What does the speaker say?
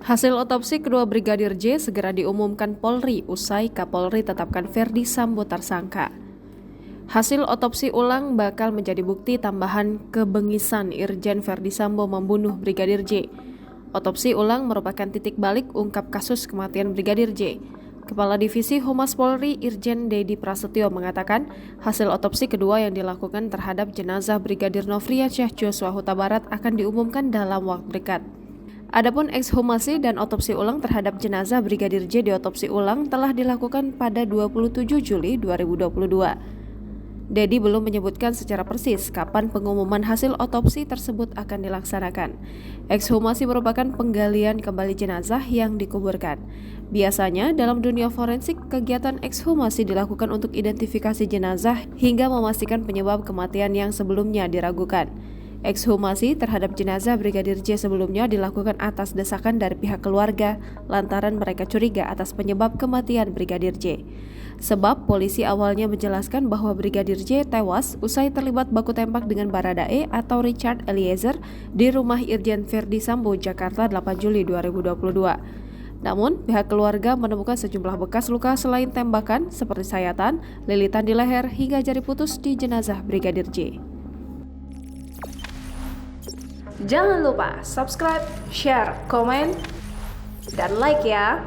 Hasil otopsi kedua Brigadir J segera diumumkan Polri usai Kapolri tetapkan Ferdy Sambo tersangka. Hasil otopsi ulang bakal menjadi bukti tambahan kebengisan Irjen Ferdy Sambo membunuh Brigadir J. Otopsi ulang merupakan titik balik ungkap kasus kematian Brigadir J. Kepala Divisi Humas Polri Irjen Dedi Prasetyo mengatakan hasil otopsi kedua yang dilakukan terhadap jenazah Brigadir Nofriansyah Joshua Huta Barat akan diumumkan dalam waktu dekat. Adapun ekshumasi dan otopsi ulang terhadap jenazah Brigadir J diotopsi ulang telah dilakukan pada 27 Juli 2022. Dedi belum menyebutkan secara persis kapan pengumuman hasil otopsi tersebut akan dilaksanakan. Ekshumasi merupakan penggalian kembali jenazah yang dikuburkan. Biasanya dalam dunia forensik, kegiatan ekshumasi dilakukan untuk identifikasi jenazah hingga memastikan penyebab kematian yang sebelumnya diragukan. Ekshumasi terhadap jenazah Brigadir J sebelumnya dilakukan atas desakan dari pihak keluarga lantaran mereka curiga atas penyebab kematian Brigadir J. Sebab polisi awalnya menjelaskan bahwa Brigadir J tewas usai terlibat baku tembak dengan Baradae atau Richard Eliezer di rumah Irjen Ferdy Sambo, Jakarta 8 Juli 2022. Namun, pihak keluarga menemukan sejumlah bekas luka selain tembakan seperti sayatan, lilitan di leher, hingga jari putus di jenazah Brigadir J. Jangan lupa subscribe, share, komen, dan like ya!